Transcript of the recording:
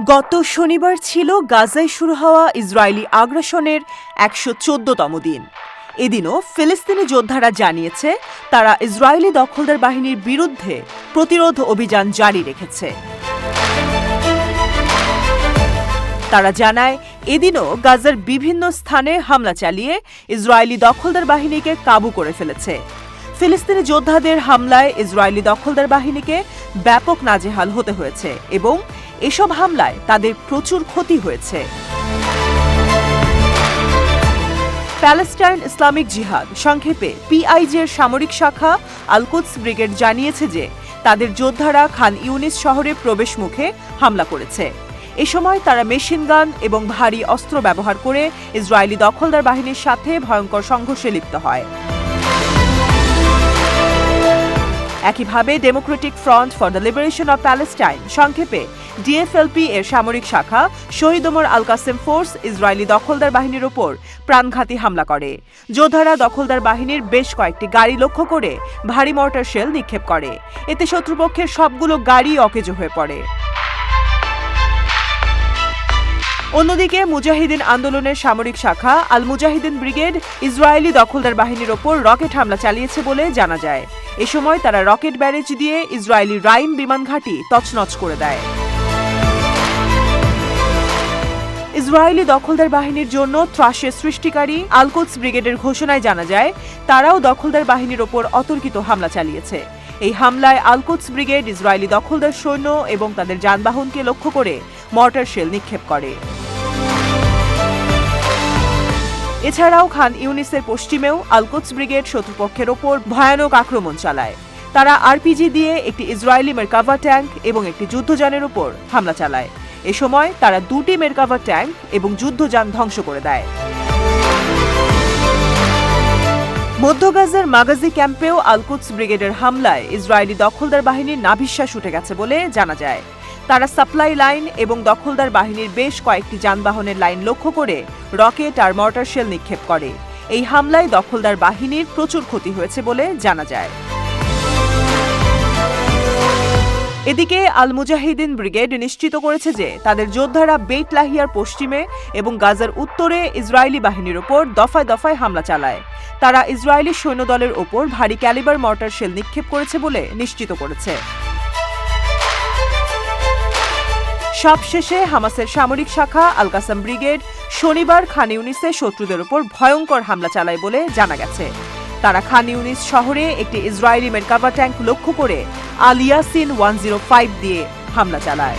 গত শনিবার ছিল গাজায় শুরু হওয়া ইসরায়েলি আগ্রাসনের ১১৪তম দিন। এদিনও ফিলিস্তিনি যোদ্ধারা জানিয়েছে তারা ইসরায়েলি দখলদার বাহিনীর বিরুদ্ধে প্রতিরোধ অভিযান জারি রেখেছে। তারা জানায় এদিনও গাজার বিভিন্ন স্থানে হামলা চালিয়ে ইসরায়েলি দখলদার বাহিনীকে কাবু করে ফেলেছে। ফিলিস্তিনি যোদ্ধাদের হামলায় ইসরায়েলি দখলদার বাহিনীকে ব্যাপক নাজেহাল হতে হয়েছে এবং এসব হামলায় তাদের প্রচুর ক্ষতি হয়েছে। প্যালেস্টাইন ইসলামিক জিহাদ সংক্ষেপে পিআইজির সামরিক শাখা আল-কুদস ব্রিগেড জানিয়েছে যে তাদের যোদ্ধারা খান ইউনিস শহরে প্রবেশ মুখে হামলা করেছে। এ সময় তারা মেশিনগান এবং ভারী অস্ত্র ব্যবহার করে ইসরায়েলি দখলদার বাহিনীর সাথে ভয়ঙ্কর সংঘর্ষে লিপ্ত হয়। একইভাবে Democratic front for the liberation of Palestine সংক্ষেপে ডিএফএলপি এর সামরিক শাখা শহীদ ওমর আল কাসেম ফোর্স ইসরায়েলি দখলদার বাহিনীর ওপর প্রাণঘাতী হামলা করে। যোদ্ধারা দখলদার বাহিনীর বেশ কয়েকটি গাড়ি লক্ষ্য করে ভারী মর্টার শেল নিক্ষেপ করে। এতে শত্রুপক্ষের সবগুলো গাড়ি অকেজো হয়ে পড়ে। অন্যদিকে মুজাহিদিন আন্দোলনের সামরিক শাখা আল মুজাহিদিন ব্রিগেড ইসরায়েলি দখলদার বাহিনীর ওপর রকেট হামলা চালিয়েছে বলে জানা যায়। এ সময় তারা রকেট ব্যারেজ দিয়ে ইসরায়েলি রাইম বিমান ঘাঁটি তছনছ করে দেয়। ইসরায়েলি দখলদার বাহিনীর জন্য ত্রাসের সৃষ্টিকারী আল-কুদস ব্রিগেডের ঘোষণায় জানা যায় তারাও দখলদার বাহিনীর ওপর অতর্কিত হামলা চালিয়েছে। এই হামলায় আল-কুদস ব্রিগেড ইসরায়েলি দখলদার সৈন্য এবং তাদের যানবাহনকে লক্ষ্য করে মর্টার শেল নিক্ষেপ করে। এছাড়াও খান ইউনিসের পশ্চিমেও আল-কুদস ব্রিগেড শত্রুপক্ষের ওপর ভয়ানক আক্রমণ চালায়। তারা আরপিজি দিয়ে একটি ইসরায়েলি মেরকাভা ট্যাঙ্ক এবং একটি যুদ্ধযানের উপর হামলা চালায়। এ সময় তারা দুটি মেরকাভা ট্যাঙ্ক এবং যুদ্ধযান ধ্বংস করে দেয়। মধ্য গাজার মাগাজি ক্যাম্পেও আল-কুদস ব্রিগেডের হামলায় ইসরায়েলি দখলদার বাহিনীর নাভিশ্বাস উঠে গেছে বলে জানা যায়। তারা সাপ্লাই লাইন এবং দখলদার বাহিনীর বেশ কয়েকটি যানবাহনের লাইন লক্ষ্য করে রকেট আর মর্টার শেল নিক্ষেপ করে। এই হামলায় দখলদার বাহিনীর প্রচুর ক্ষতি হয়েছে বলে জানা যায়। এদিকে আল মুজাহিদিন ব্রিগেড নিশ্চিত করেছে যে তাদের যোদ্ধারা বেইত লাহিয়ার পশ্চিমে এবং গাজার উত্তরে ইসরায়েলি বাহিনীর ওপর দফায় দফায় হামলা চালায়। তারা ইসরায়েলি সৈন্যদলের ওপর ভারী ক্যালিবার মর্টার শেল নিক্ষেপ করেছে বলে নিশ্চিত করেছে। সবশেষে হামাসের সামরিক শাখা আল কাসাম ব্রিগেড শনিবার খান ইউনিসে শত্রুদের উপর ভয়ঙ্কর হামলা চালায় বলে জানা গেছে। তারা খান ইউনিস শহরে একটি ইসরায়েলি মেরকাভা ট্যাঙ্ক লক্ষ্য করে আল ইয়াসিন 105 দিয়ে হামলা চালায়।